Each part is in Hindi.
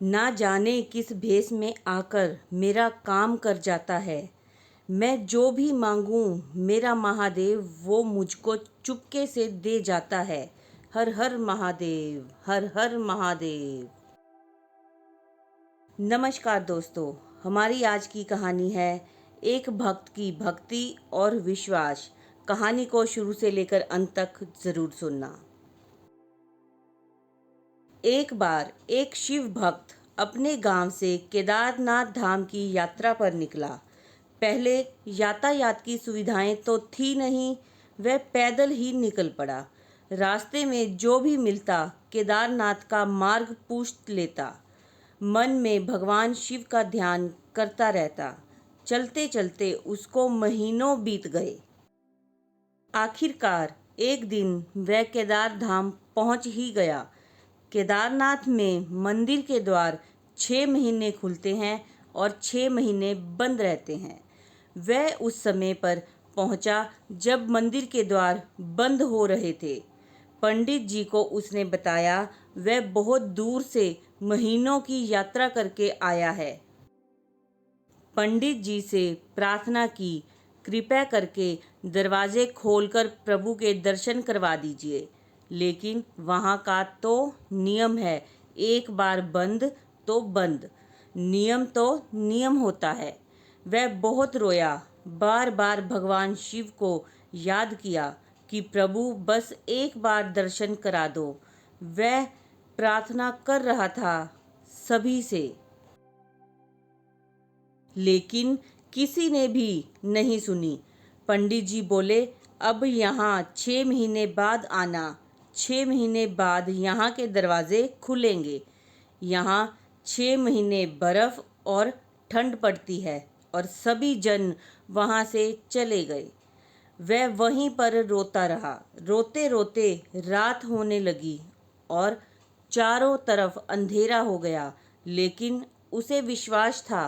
ना जाने किस भेष में आकर मेरा काम कर जाता है। मैं जो भी मांगूं मेरा महादेव वो मुझको चुपके से दे जाता है। हर हर महादेव, हर हर महादेव। नमस्कार दोस्तों, हमारी आज की कहानी है एक भक्त की भक्ति और विश्वास। कहानी को शुरू से लेकर अंत तक जरूर सुनना। एक बार एक शिव भक्त अपने गांव से केदारनाथ धाम की यात्रा पर निकला। पहले यातायात की सुविधाएं तो थी नहीं, वह पैदल ही निकल पड़ा। रास्ते में जो भी मिलता केदारनाथ का मार्ग पूछ लेता। मन में भगवान शिव का ध्यान करता रहता। चलते चलते उसको महीनों बीत गए। आखिरकार एक दिन वह केदार धाम पहुंच ही गया। केदारनाथ में मंदिर के द्वार 6 महीने खुलते हैं और 6 महीने बंद रहते हैं। वह उस समय पर पहुंचा जब मंदिर के द्वार बंद हो रहे थे। पंडित जी को उसने बताया वह बहुत दूर से महीनों की यात्रा करके आया है। पंडित जी से प्रार्थना की, कृपया करके दरवाजे खोलकर प्रभु के दर्शन करवा दीजिए। लेकिन वहाँ का तो नियम है, एक बार बंद तो बंद। नियम तो नियम होता है। वह बहुत रोया, बार बार भगवान शिव को याद किया कि प्रभु बस एक बार दर्शन करा दो। वह प्रार्थना कर रहा था सभी से, लेकिन किसी ने भी नहीं सुनी। पंडित जी बोले, अब यहाँ 6 महीने बाद आना। 6 महीने बाद यहाँ के दरवाजे खुलेंगे। यहाँ 6 महीने बर्फ और ठंड पड़ती है। और सभी जन वहाँ से चले गए। वह वहीं पर रोता रहा। रोते रोते रात होने लगी और चारों तरफ अंधेरा हो गया। लेकिन उसे विश्वास था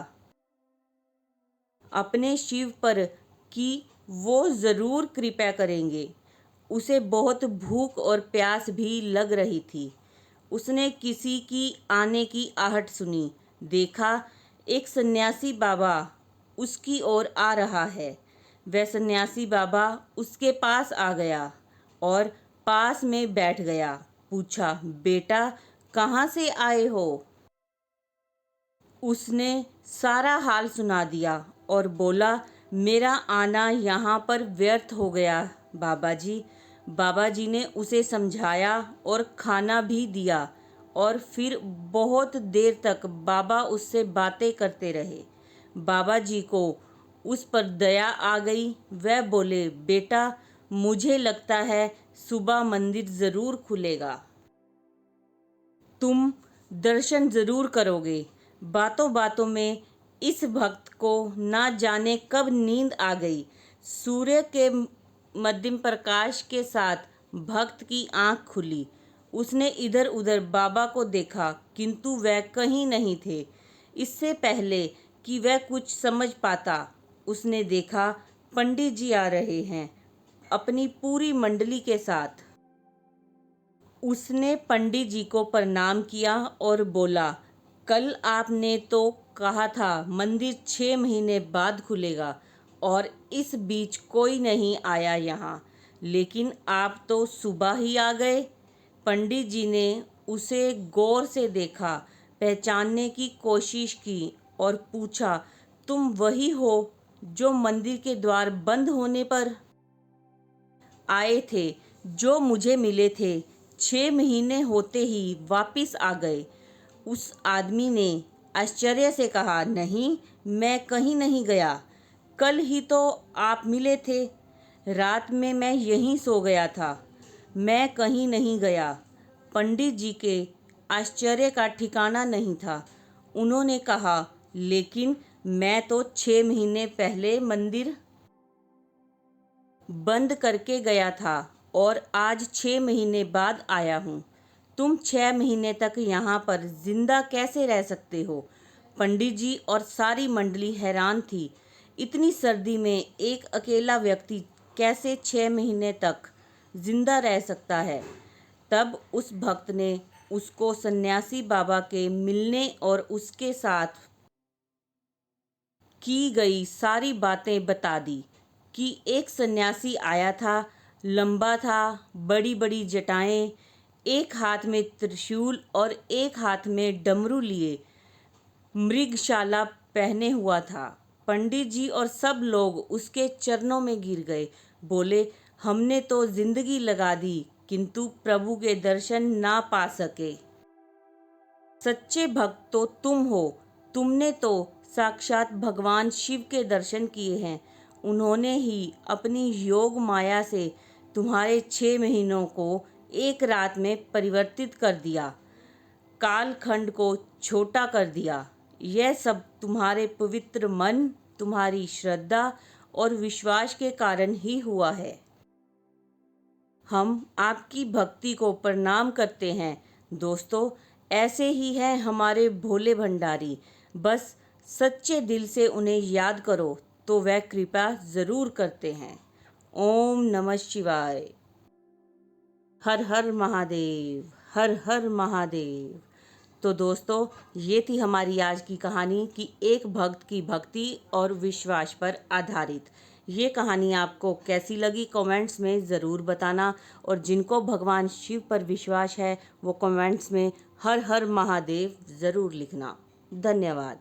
अपने शिव पर कि वो ज़रूर कृपा करेंगे। उसे बहुत भूख और प्यास भी लग रही थी। उसने किसी की आने की आहट सुनी। देखा एक सन्यासी बाबा उसकी ओर आ रहा है। वह सन्यासी बाबा उसके पास आ गया और पास में बैठ गया। पूछा, बेटा कहाँ से आए हो? उसने सारा हाल सुना दिया और बोला, मेरा आना यहाँ पर व्यर्थ हो गया बाबा जी। बाबा जी ने उसे समझाया और खाना भी दिया और फिर बहुत देर तक बाबा उससे बातें करते रहे। बाबा जी को उस पर दया आ गई। वह बोले, बेटा मुझे लगता है सुबह मंदिर ज़रूर खुलेगा, तुम दर्शन ज़रूर करोगे। बातों बातों में इस भक्त को ना जाने कब नींद आ गई। सूर्य के मध्यम प्रकाश के साथ भक्त की आंख खुली। उसने इधर उधर बाबा को देखा, किंतु वह कहीं नहीं थे। इससे पहले कि वह कुछ समझ पाता, उसने देखा पंडित जी आ रहे हैं अपनी पूरी मंडली के साथ। उसने पंडित जी को प्रणाम किया और बोला, कल आपने तो कहा था मंदिर 6 महीने बाद खुलेगा और इस बीच कोई नहीं आया यहाँ, लेकिन आप तो सुबह ही आ गए। पंडित जी ने उसे गौर से देखा, पहचानने की कोशिश की और पूछा, तुम वही हो जो मंदिर के द्वार बंद होने पर आए थे, जो मुझे मिले थे? 6 महीने होते ही वापिस आ गए। उस आदमी ने आश्चर्य से कहा, नहीं, मैं कहीं नहीं गया। कल ही तो आप मिले थे। रात में मैं यहीं सो गया था। मैं कहीं नहीं गया। पंडित जी के आश्चर्य का ठिकाना नहीं था। उन्होंने कहा, लेकिन मैं तो 6 महीने पहले मंदिर बंद करके गया था और आज 6 महीने बाद आया हूँ। तुम 6 महीने तक यहाँ पर जिंदा कैसे रह सकते हो? पंडित जी और सारी मंडली हैरान थी। इतनी सर्दी में एक अकेला व्यक्ति कैसे 6 महीने तक जिंदा रह सकता है? तब उस भक्त ने उसको सन्यासी बाबा के मिलने और उसके साथ की गई सारी बातें बता दी कि एक सन्यासी आया था, लंबा था, बड़ी बड़ी जटाएं, एक हाथ में त्रिशूल और एक हाथ में डमरू लिए, मृगशाला पहने हुआ था। पंडित जी और सब लोग उसके चरणों में गिर गए, बोले, हमने तो जिंदगी लगा दी किंतु प्रभु के दर्शन ना पा सके। सच्चे भक्त तो तुम हो, तुमने तो साक्षात भगवान शिव के दर्शन किए हैं। उन्होंने ही अपनी योग माया से तुम्हारे 6 महीनों को एक रात में परिवर्तित कर दिया, कालखंड को छोटा कर दिया। यह सब तुम्हारे पवित्र मन, तुम्हारी श्रद्धा और विश्वास के कारण ही हुआ है। हम आपकी भक्ति को प्रणाम करते हैं। दोस्तों, ऐसे ही हैं हमारे भोले भंडारी। बस सच्चे दिल से उन्हें याद करो तो वह कृपा ज़रूर करते हैं। ओम नमः शिवाय। हर हर महादेव, हर हर महादेव। तो दोस्तों, ये थी हमारी आज की कहानी कि एक भक्त की भक्ति और विश्वास पर आधारित। ये कहानी आपको कैसी लगी कमेंट्स में ज़रूर बताना, और जिनको भगवान शिव पर विश्वास है वो कमेंट्स में हर हर महादेव ज़रूर लिखना। धन्यवाद।